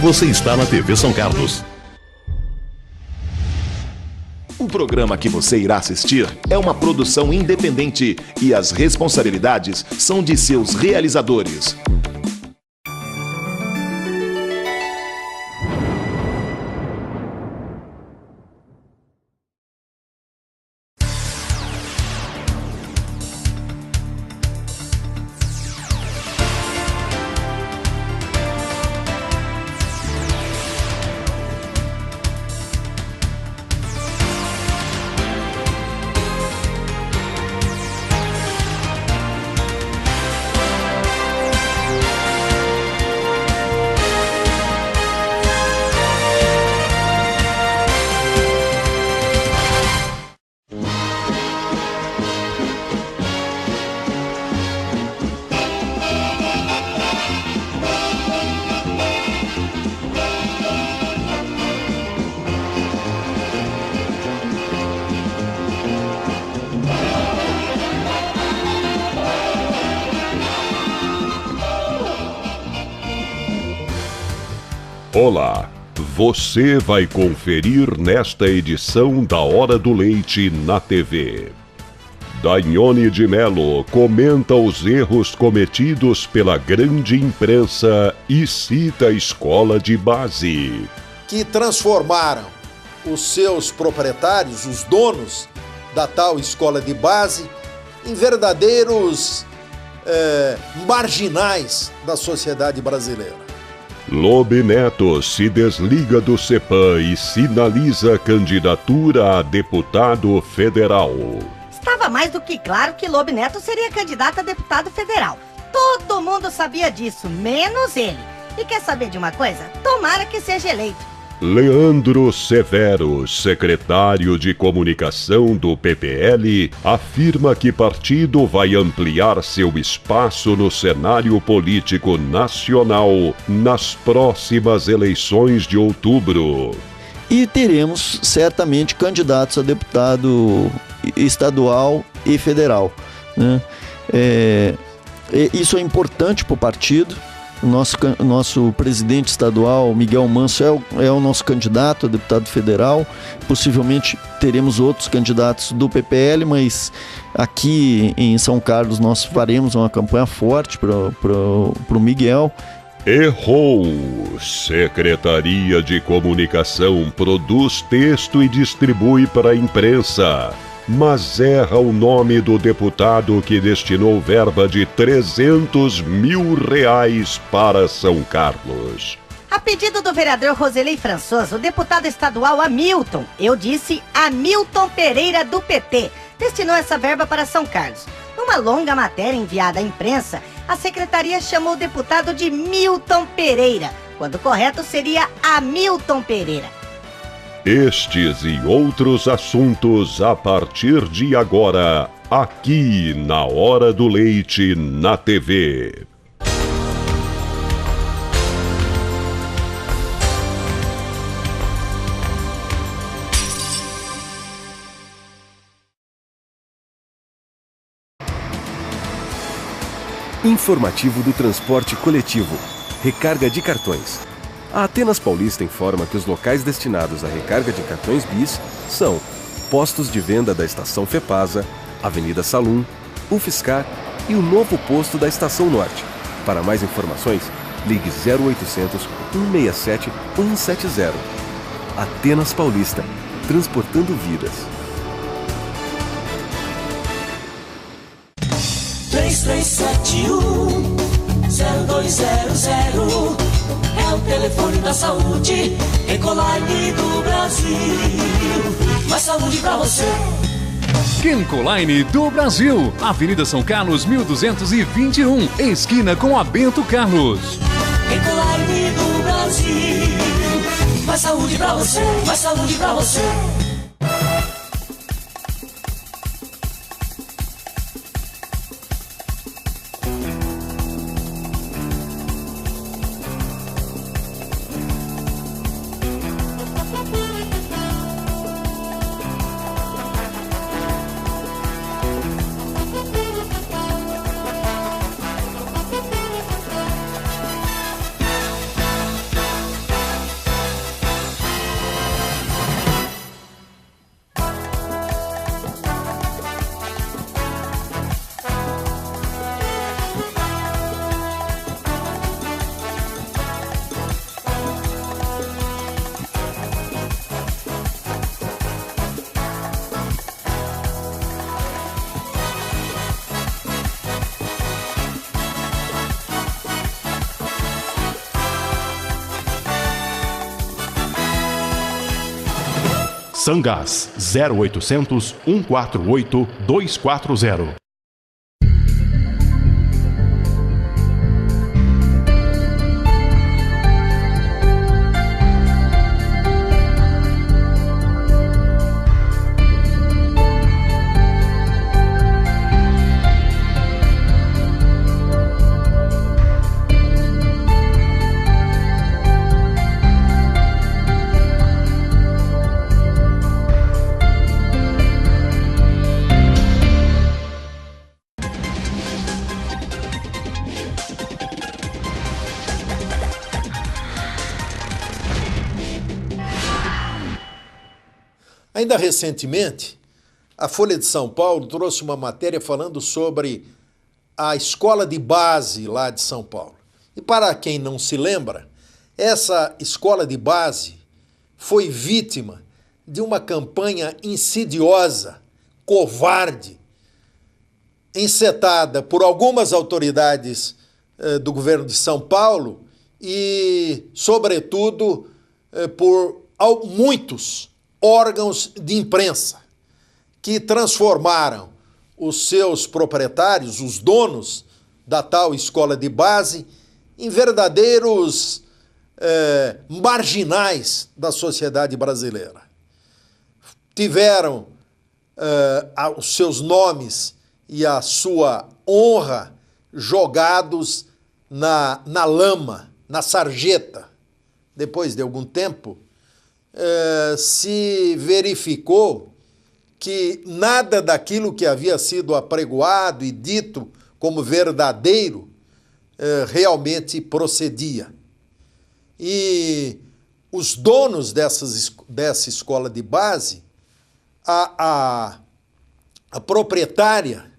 Você está na TV São Carlos. O programa que você irá assistir é uma produção independente e as responsabilidades são de seus realizadores. Olá, você vai conferir nesta edição da Hora do Leite na TV. Daiane de Mello comenta os erros cometidos pela grande imprensa e cita a escola de base. Que transformaram os seus proprietários, os donos da tal escola de base, em verdadeiros marginais da sociedade brasileira. Lobe Neto se desliga do CEPAM e sinaliza candidatura a deputado federal. Estava mais do que claro que Lobe Neto seria candidato a deputado federal. Todo mundo sabia disso, menos ele. E quer saber de uma coisa? Tomara que seja eleito. Leandro Severo, secretário de comunicação do PPL, afirma que partido vai ampliar seu espaço no cenário político nacional nas próximas eleições de outubro. E teremos certamente candidatos a deputado estadual e federal, né? Isso é importante para o partido. O nosso presidente estadual, Miguel Manso, é o nosso candidato a deputado federal. Possivelmente teremos outros candidatos do PPL, mas aqui em São Carlos nós faremos uma campanha forte para o Miguel. Errou! Secretaria de Comunicação produz texto e distribui para a imprensa, mas erra o nome do deputado que destinou verba de R$300 mil para São Carlos. A pedido do vereador Roselei Françoso, o deputado estadual Hamilton, eu disse Hamilton Pereira do PT, destinou essa verba para São Carlos. Numa longa matéria enviada à imprensa, a secretaria chamou o deputado de Milton Pereira, quando o correto seria Hamilton Pereira. Estes e outros assuntos a partir de agora, aqui na Hora do Leite na TV. Informativo do transporte coletivo. Recarga de cartões. A Atenas Paulista informa que os locais destinados à recarga de cartões BIS são postos de venda da Estação Fepasa, Avenida Salum, UFSCar e o novo posto da Estação Norte. Para mais informações, ligue 0800 167 170. Atenas Paulista, transportando vidas. 3371-0200 é o telefone da saúde, Ecoline do Brasil. Mais saúde pra você. Kencoline do Brasil, Avenida São Carlos 1221, esquina com a Bento Carlos. Kencoline do Brasil. Mais saúde pra você, mais saúde pra você. Sangás 0800 148 240. Ainda recentemente, a Folha de São Paulo trouxe uma matéria falando sobre a escola de base lá de São Paulo. E para quem não se lembra, essa escola de base foi vítima de uma campanha insidiosa, covarde, encetada por algumas autoridades do governo de São Paulo e, sobretudo, por muitos órgãos de imprensa que transformaram os seus proprietários, os donos da tal escola de base, em verdadeiros marginais da sociedade brasileira. Tiveram os seus nomes e a sua honra jogados na lama, na sarjeta. Depois de algum tempo, se verificou que nada daquilo que havia sido apregoado e dito como verdadeiro realmente procedia. E os donos dessa escola de base, a proprietária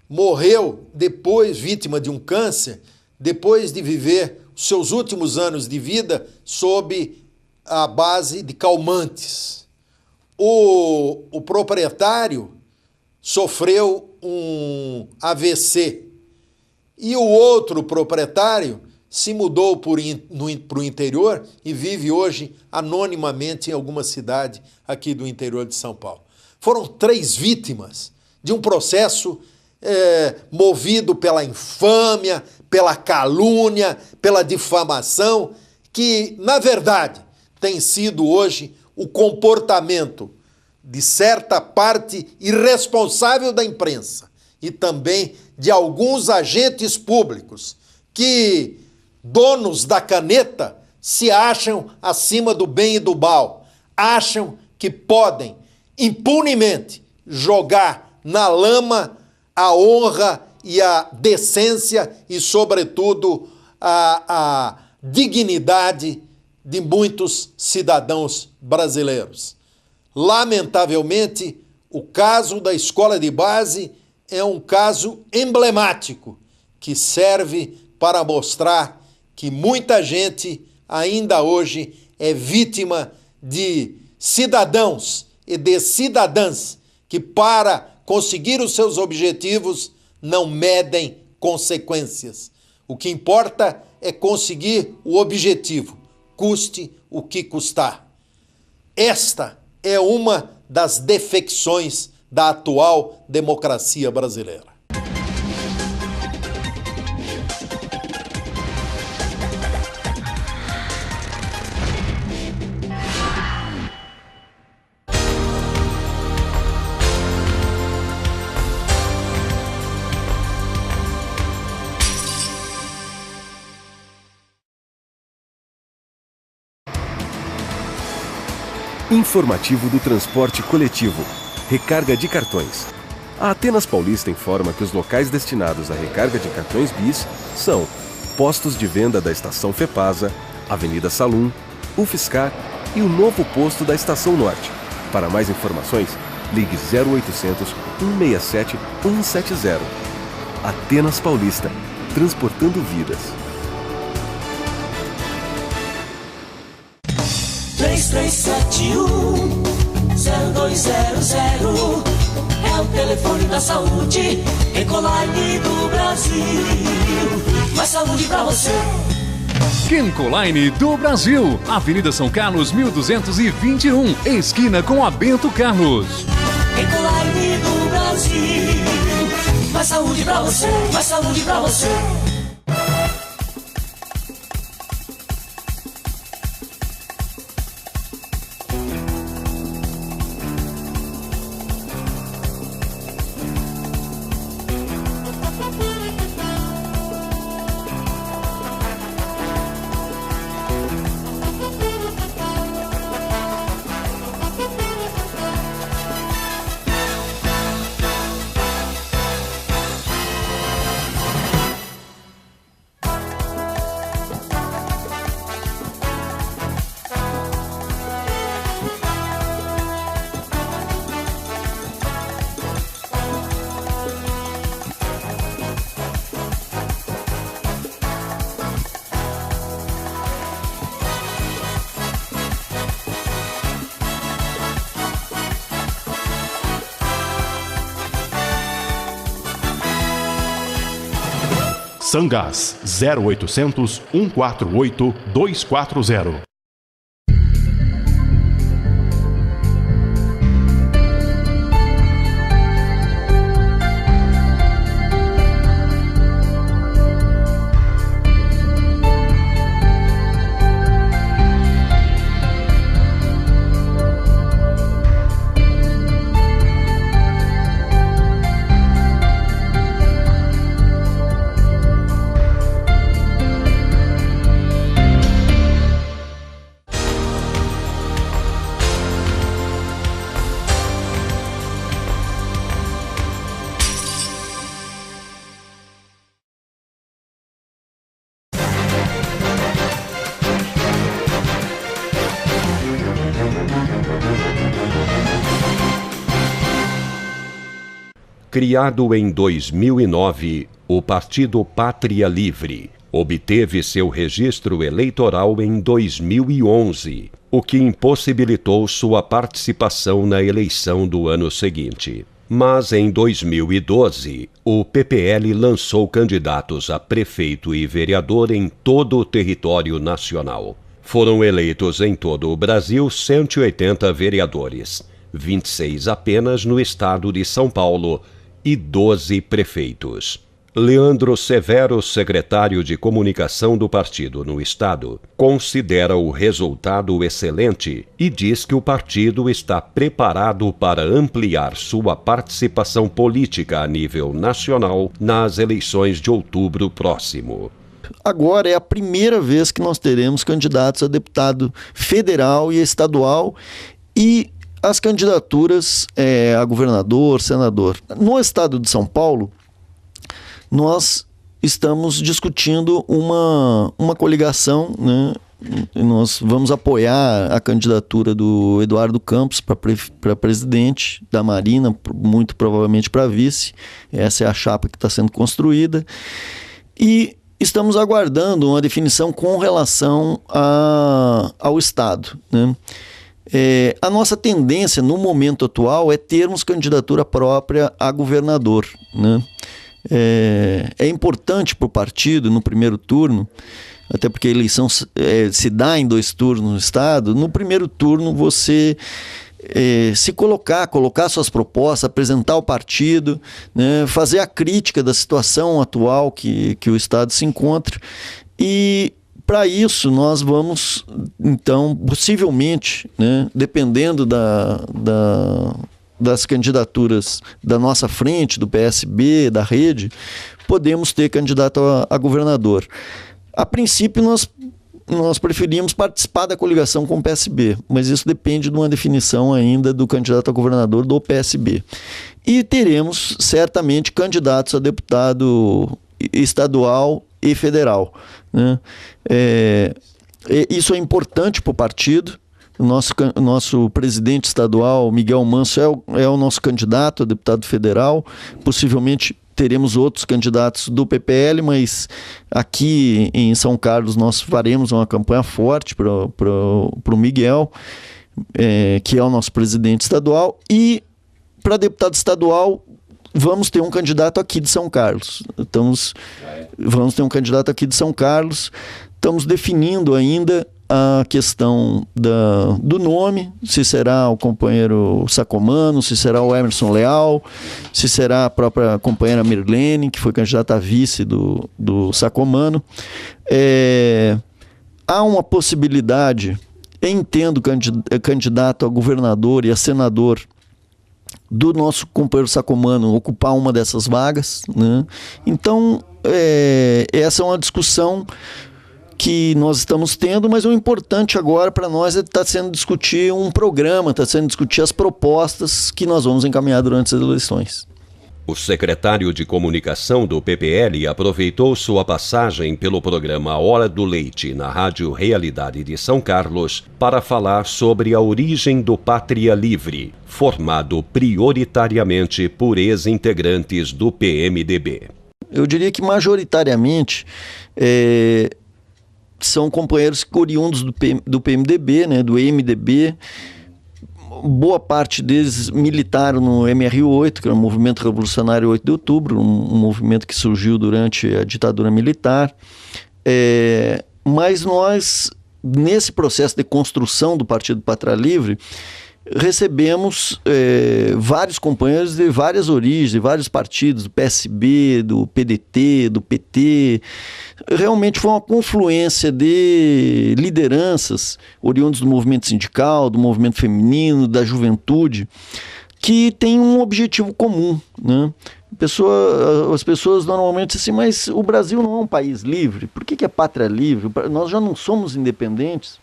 morreu depois, vítima de um câncer, depois de viver os seus últimos anos de vida sob a base de calmantes. O proprietário sofreu um AVC e o outro proprietário se mudou para o interior e vive hoje anonimamente em alguma cidade aqui do interior de São Paulo. Foram 3 vítimas de um processo movido pela infâmia, pela calúnia, pela difamação, que, na verdade, tem sido hoje o comportamento de certa parte irresponsável da imprensa e também de alguns agentes públicos que, donos da caneta, se acham acima do bem e do mal, acham que podem impunemente jogar na lama a honra e a decência e, sobretudo, a dignidade de muitos cidadãos brasileiros. Lamentavelmente, o caso da escola de base é um caso emblemático que serve para mostrar que muita gente ainda hoje é vítima de cidadãos e de cidadãs que, para conseguir os seus objetivos, não medem consequências. O que importa é conseguir o objetivo, custe o que custar. Esta é uma das defecções da atual democracia brasileira. Informativo do transporte coletivo. Recarga de cartões. A Atenas Paulista informa que os locais destinados à recarga de cartões BIS são postos de venda da Estação Fepasa, Avenida Salum, UFSCar e o novo posto da Estação Norte. Para mais informações, ligue 0800 167 170. Atenas Paulista, transportando vidas. 3371-0200 é o telefone da saúde, Ecoline do Brasil. Mais saúde pra você. Kencoline do Brasil, Avenida São Carlos 1221, esquina com a Bento Carlos. Kencoline do Brasil, mais saúde pra você, mais saúde pra você. Sangás 0800 148 240. Criado em 2009, o Partido Pátria Livre obteve seu registro eleitoral em 2011, o que impossibilitou sua participação na eleição do ano seguinte. Mas em 2012, o PPL lançou candidatos a prefeito e vereador em todo o território nacional. Foram eleitos em todo o Brasil 180 vereadores, 26 apenas no estado de São Paulo, e 12 prefeitos. Leandro Severo, secretário de comunicação do partido no estado, considera o resultado excelente e diz que o partido está preparado para ampliar sua participação política a nível nacional nas eleições de outubro próximo. Agora é a primeira vez que nós teremos candidatos a deputado federal e estadual e as candidaturas a governador, senador. No estado de São Paulo, nós estamos discutindo uma coligação, né? Nós vamos apoiar a candidatura do Eduardo Campos para presidente da Marina, muito provavelmente para vice. Essa é a chapa que está sendo construída. E estamos aguardando uma definição com relação ao estado, né? A nossa tendência no momento atual é termos candidatura própria a governador, né? É importante para o partido no primeiro turno, até porque a eleição se dá em 2 turnos no estado. No primeiro turno você se colocar suas propostas, apresentar o partido, né? Fazer a crítica da situação atual que o estado se encontra. E para isso, nós vamos, então, possivelmente, né, dependendo das candidaturas da nossa frente, do PSB, da rede, podemos ter candidato a governador. A princípio, nós preferimos participar da coligação com o PSB, mas isso depende de uma definição ainda do candidato a governador do PSB. E teremos, certamente, candidatos a deputado estadual e federal, né? Isso é importante para o partido. O nosso presidente estadual, Miguel Manso, é o nosso candidato a deputado federal. Possivelmente teremos outros candidatos do PPL, mas aqui em São Carlos nós faremos uma campanha forte para o Miguel, que é o nosso presidente estadual. E para deputado estadual, vamos ter um candidato aqui de São Carlos. Vamos ter um candidato aqui de São Carlos. Estamos definindo ainda a questão do nome, se será o companheiro Sacomano, se será o Emerson Leal, se será a própria companheira Mirlene, que foi candidata a vice do Sacomano. Há uma possibilidade, entendo, candidato a governador e a senador do nosso companheiro Sacomano ocupar uma dessas vagas, né? Então, essa é uma discussão que nós estamos tendo, mas o importante agora para nós está sendo discutir um programa, está sendo discutir as propostas que nós vamos encaminhar durante as eleições. O secretário de Comunicação do PPL aproveitou sua passagem pelo programa Hora do Leite na Rádio Realidade de São Carlos para falar sobre a origem do Pátria Livre, formado prioritariamente por ex-integrantes do PMDB. Eu diria que majoritariamente são companheiros oriundos do PMDB, né, do MDB. Boa parte deles militaram no MR8, que era o Movimento Revolucionário 8 de Outubro, um movimento que surgiu durante a ditadura militar. Mas nós, nesse processo de construção do Partido Pátria Livre, recebemos vários companheiros de várias origens, de vários partidos, do PSB, do PDT, do PT. Realmente foi uma confluência de lideranças oriundos do movimento sindical, do movimento feminino, da juventude, que tem um objetivo comum, né? As pessoas normalmente dizem assim, mas o Brasil não é um país livre? Por que é pátria livre? Nós já não somos independentes.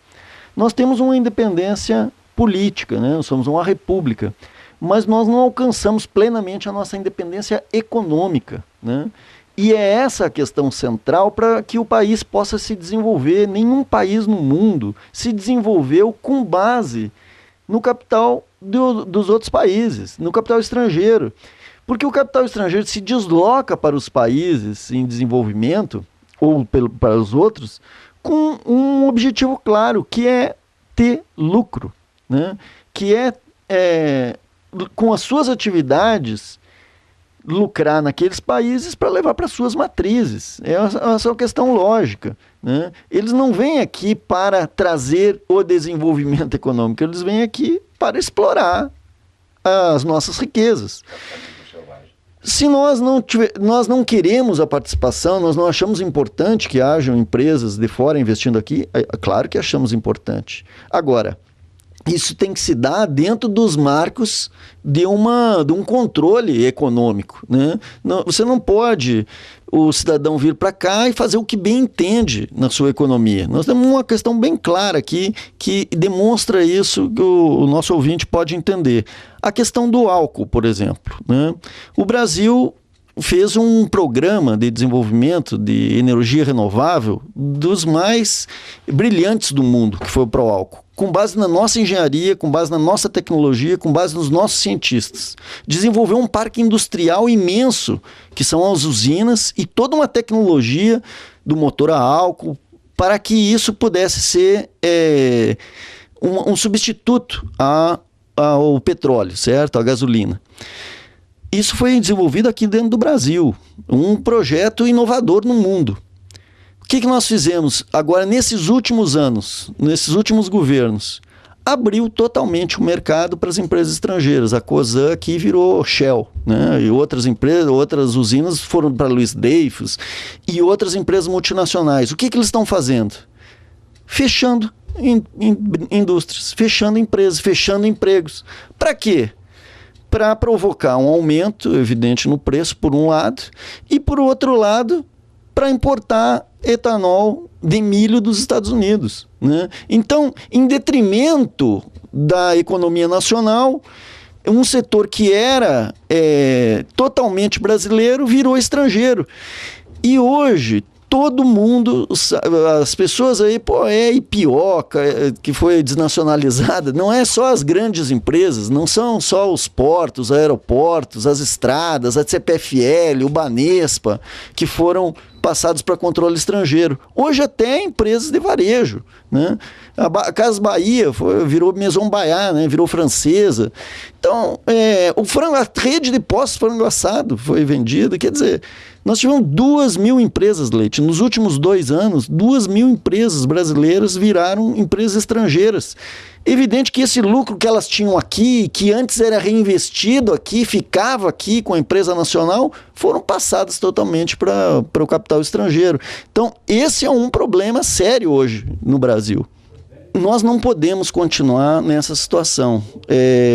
Nós temos uma independência política, né? Nós somos uma república, mas nós não alcançamos plenamente a nossa independência econômica, né? E é essa a questão central para que o país possa se desenvolver. Nenhum país no mundo se desenvolveu com base no capital dos outros países, no capital estrangeiro. Porque o capital estrangeiro se desloca para os países em desenvolvimento, ou para os outros, com um objetivo claro, que é ter lucro, né? Que com as suas atividades, lucrar naqueles países para levar para suas matrizes. Essa é uma questão lógica, né? Eles não vêm aqui para trazer o desenvolvimento econômico, eles vêm aqui para explorar as nossas riquezas. Se nós não queremos a participação, nós não achamos importante que hajam empresas de fora investindo aqui, claro que achamos importante. Agora, isso tem que se dar dentro dos marcos de um controle econômico, né? Você não pode o cidadão vir para cá e fazer o que bem entende na sua economia. Nós temos uma questão bem clara aqui que demonstra isso, que o nosso ouvinte pode entender. A questão do álcool, por exemplo, né? O Brasil fez um programa de desenvolvimento de energia renovável dos mais brilhantes do mundo, que foi para o álcool, com base na nossa engenharia, com base na nossa tecnologia, com base nos nossos cientistas. Desenvolveu um parque industrial imenso, que são as usinas, e toda uma tecnologia do motor a álcool, para que isso pudesse ser um substituto ao petróleo, certo? A gasolina. Isso foi desenvolvido aqui dentro do Brasil, um projeto inovador no mundo. O que nós fizemos agora nesses últimos anos, nesses últimos governos? Abriu totalmente o mercado para as empresas estrangeiras. A Cosan aqui virou Shell, né? E outras empresas, outras usinas foram para Luiz Dreyfus e outras empresas multinacionais. O que eles estão fazendo? Fechando indústrias, fechando empresas, fechando empregos. Para quê? Para provocar um aumento evidente no preço, por um lado, e por outro lado, para importar etanol de milho dos Estados Unidos, né? Então, em detrimento da economia nacional, um setor que era totalmente brasileiro virou estrangeiro. E hoje, todo mundo, as pessoas aí, Ipioca, que foi desnacionalizada, não é só as grandes empresas, não são só os portos, aeroportos, as estradas, a CPFL, o Banespa, que foram passados para controle estrangeiro. Hoje até empresas de varejo, né? A Casas Bahia virou Maison Bahia, né? Virou francesa. Então, a rede de postos frango assado foi vendida, quer dizer, Nós tivemos 2.000 empresas, Leite. Nos últimos 2 anos, 2.000 empresas brasileiras viraram empresas estrangeiras. Evidente que esse lucro que elas tinham aqui, que antes era reinvestido aqui, ficava aqui com a empresa nacional, foram passadas totalmente para o capital estrangeiro. Então, esse é um problema sério hoje no Brasil. Nós não podemos continuar nessa situação.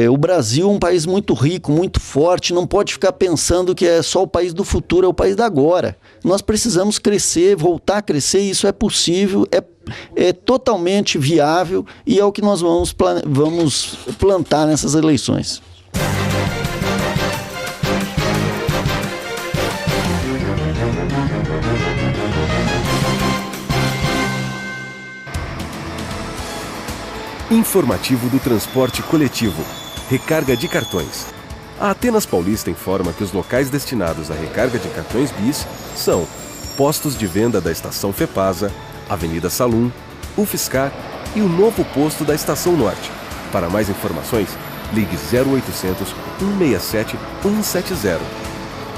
O Brasil é um país muito rico, muito forte, não pode ficar pensando que é só o país do futuro, é o país da agora. Nós precisamos crescer, voltar a crescer, e isso é possível, é totalmente viável e é o que nós vamos plantar nessas eleições. Informativo do transporte coletivo. Recarga de cartões. A Atenas Paulista informa que os locais destinados à recarga de cartões BIS são postos de venda da Estação Fepasa, Avenida Salum, UFSCar e o novo posto da Estação Norte. Para mais informações, ligue 0800 167 170.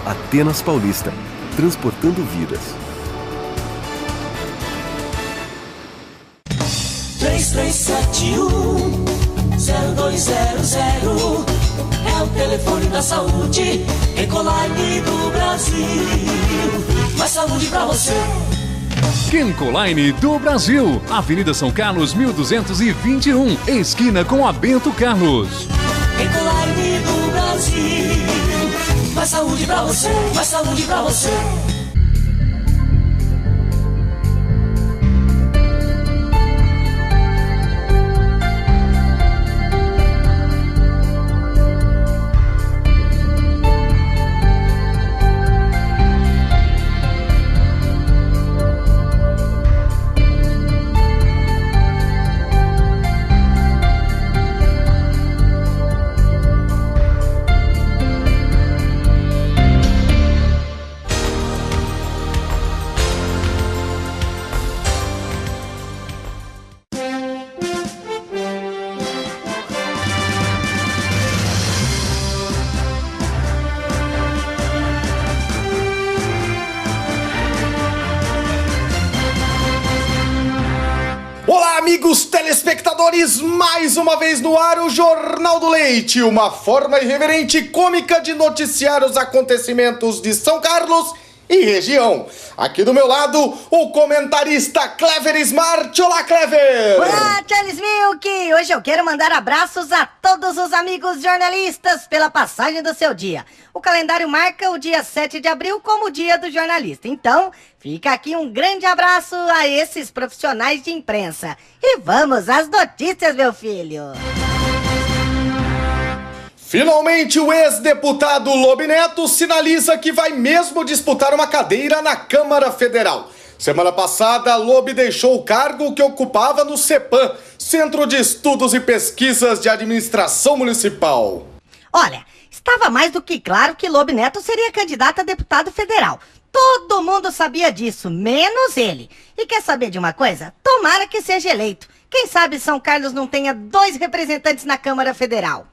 Atenas Paulista, transportando vidas. 3371-0200 é o telefone da saúde, Ecoline do Brasil. Mais saúde pra você. Kencoline do Brasil, Avenida São Carlos 1221, esquina com a Bento Carlos. Ecoline do Brasil. Mais saúde pra você, mais saúde pra você. Amigos telespectadores, mais uma vez no ar o Jornal do Leite, uma forma irreverente e cômica de noticiar os acontecimentos de São Carlos e região. Aqui do meu lado, o comentarista Clever Smart. Olá, Clever! Olá, Charles Milk! Hoje eu quero mandar abraços a todos os amigos jornalistas pela passagem do seu dia. O calendário marca o dia 7 de abril como o dia do jornalista. Então, fica aqui um grande abraço a esses profissionais de imprensa. E vamos às notícias, meu filho! Finalmente, o ex-deputado Lobe Neto sinaliza que vai mesmo disputar uma cadeira na Câmara Federal. Semana passada, Lobe deixou o cargo que ocupava no CEPAM, Centro de Estudos e Pesquisas de Administração Municipal. Olha, estava mais do que claro que Lobe Neto seria candidato a deputado federal. Todo mundo sabia disso, menos ele. E quer saber de uma coisa? Tomara que seja eleito. Quem sabe São Carlos não tenha 2 representantes na Câmara Federal.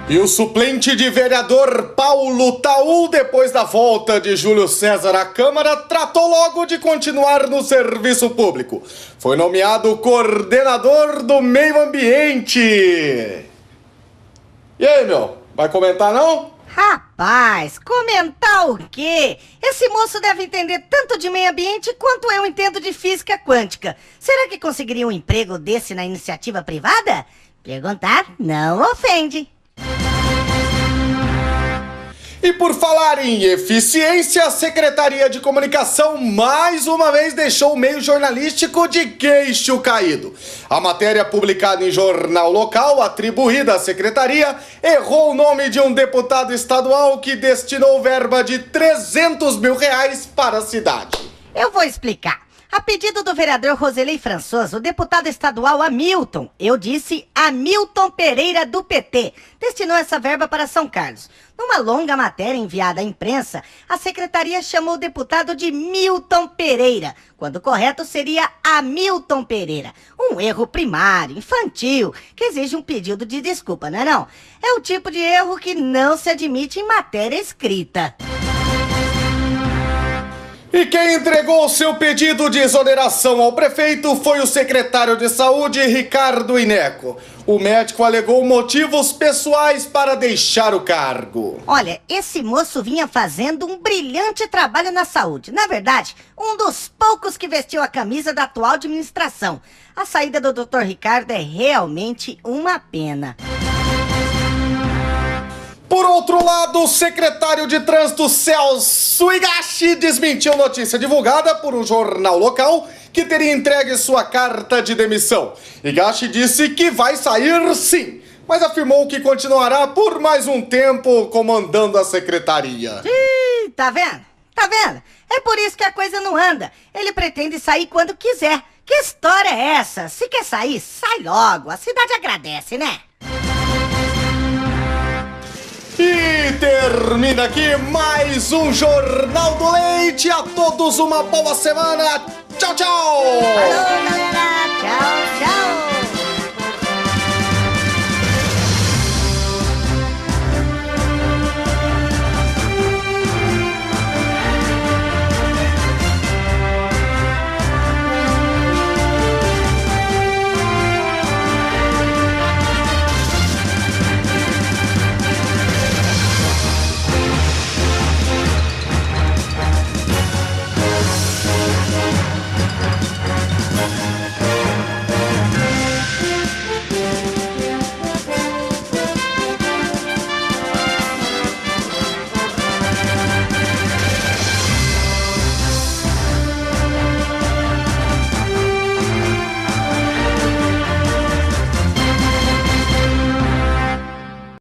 E o suplente de vereador Paulo Taú, depois da volta de Júlio César à Câmara, tratou logo de continuar no serviço público. Foi nomeado coordenador do meio ambiente. E aí, meu? Vai comentar, não? Rapaz, comentar o quê? Esse moço deve entender tanto de meio ambiente quanto eu entendo de física quântica. Será que conseguiria um emprego desse na iniciativa privada? Perguntar não ofende. E por falar em eficiência, a Secretaria de Comunicação mais uma vez deixou o meio jornalístico de queixo caído. A matéria publicada em jornal local, atribuída à Secretaria, errou o nome de um deputado estadual que destinou verba de R$300 mil para a cidade. Eu vou explicar. A pedido do vereador Roselei Françoso, o deputado estadual Hamilton, eu disse Hamilton Pereira do PT, destinou essa verba para São Carlos. Numa longa matéria enviada à imprensa, a secretaria chamou o deputado de Milton Pereira, quando o correto seria Hamilton Pereira. Um erro primário, infantil, que exige um pedido de desculpa, não é não? É o tipo de erro que não se admite em matéria escrita. E quem entregou seu pedido de exoneração ao prefeito foi o secretário de Saúde, Ricardo Ineco. O médico alegou motivos pessoais para deixar o cargo. Olha, esse moço vinha fazendo um brilhante trabalho na saúde. Na verdade, um dos poucos que vestiu a camisa da atual administração. A saída do Dr. Ricardo é realmente uma pena. Por outro lado, o secretário de Trânsito Celso Higashi desmentiu notícia divulgada por um jornal local que teria entregue sua carta de demissão. Higashi disse que vai sair sim, mas afirmou que continuará por mais um tempo comandando a secretaria. Ih, tá vendo? Tá vendo? É por isso que a coisa não anda. Ele pretende sair quando quiser. Que história é essa? Se quer sair, sai logo. A cidade agradece, né? E termina aqui mais um Jornal do Leite. A todos uma boa semana. Tchau, tchau! Falou, galera! Tchau, tchau!